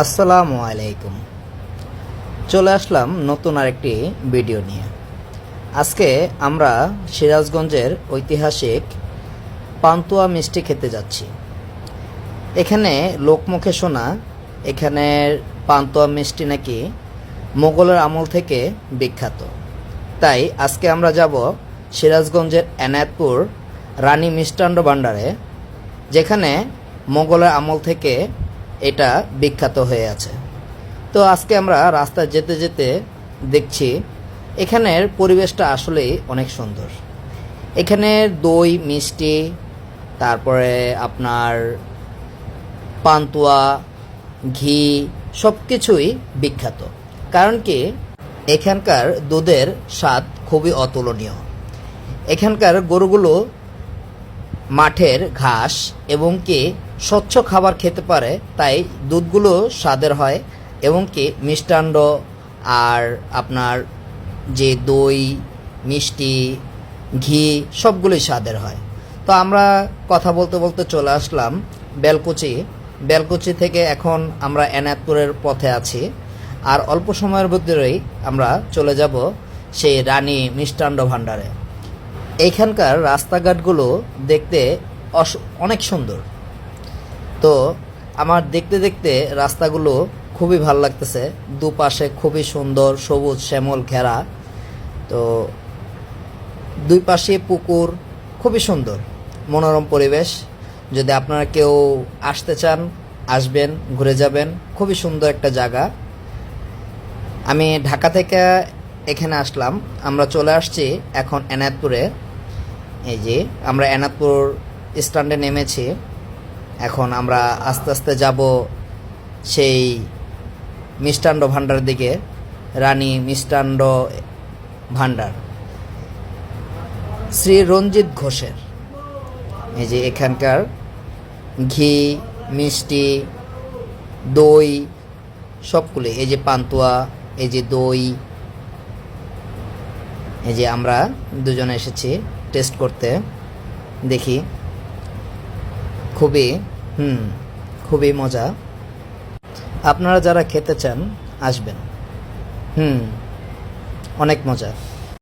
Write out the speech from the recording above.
আসসালামু আলাইকুম। চলে আসলাম নতুন আরেকটি ভিডিও নিয়ে। আজকে আমরা সিরাজগঞ্জের ঐতিহাসিক পান্তুয়া মিষ্টি খেতে যাচ্ছি। এখানে লোকমুখে শোনা এখানের পান্তুয়া মিষ্টি নাকি মোগলের আমল থেকে বিখ্যাত। তাই আজকে আমরা যাব সিরাজগঞ্জের এনায়েতপুর রানী মিষ্টান্ন ভাণ্ডারে, যেখানে মোগলের আমল থেকে এটা বিখ্যাত হয়ে আছে। তো আজকে আমরা রাস্তায় যেতে যেতে দেখছি এখানের পরিবেশটা আসলেই অনেক সুন্দর। এখানের দই মিষ্টি, তারপরে আপনার পান্তুয়া, ঘি সব কিছুই বিখ্যাত। কারণ কি, এখানকার দুধের স্বাদ খুবই অতুলনীয়। এখানকার গরুগুলো মাঠের ঘাস এবং কি স্বচ্ছ খাবার খেতে পারে, তাই দুধগুলো স্বাদের হয় এবং কি মিষ্টান্ন আর আপনার যে দই মিষ্টি ঘি সবগুলোই স্বাদের হয়। তো আমরা কথা বলতে বলতে চলে আসলাম বেলকুচি থেকে এখন আমরা এনায়েতপুরের পথে আছি। আর অল্প সময়ের ভিতরেই আমরা চলে যাব সেই রানী মিষ্টান্ন ভাণ্ডারে। এইখানকার রাস্তাঘাটগুলো দেখতে অনেক সুন্দর। তো আমার দেখতে দেখতে রাস্তাগুলো খুবই ভালো লাগতেছে। দুপাশে খুবই সুন্দর সবুজ শ্যামল ঘেরা। তো দুই পাশে পুকুর, খুবই সুন্দর মনোরম পরিবেশ। যদি আপনারা কেউ আসতে চান, আসবেন, ঘুরে যাবেন। খুবই সুন্দর একটা জায়গা। আমি ঢাকা থেকে এখানে আসলাম, আমরা চলে আসছি এখন এনায়েতপুরে। এই যে আমরা এনায়েতপুর স্ট্যান্ডে নেমেছি। এখন আমরা আস্তে আস্তে যাব সেই মিষ্টান্ন ভাণ্ডার দিকে, রানী মিষ্টান্ন ভাণ্ডার শ্রী রঞ্জিত ঘোষের। এই যে এখানকার ঘি মিষ্টি দই সবগুলি, এই যে পান্তুয়া, এই যে দই, এই যে আমরা দুজনে এসেছি টেস্ট করতে। দেখি খুবই মজা। আপনারা যারা খেতে চান আসবেন। অনেক মজা।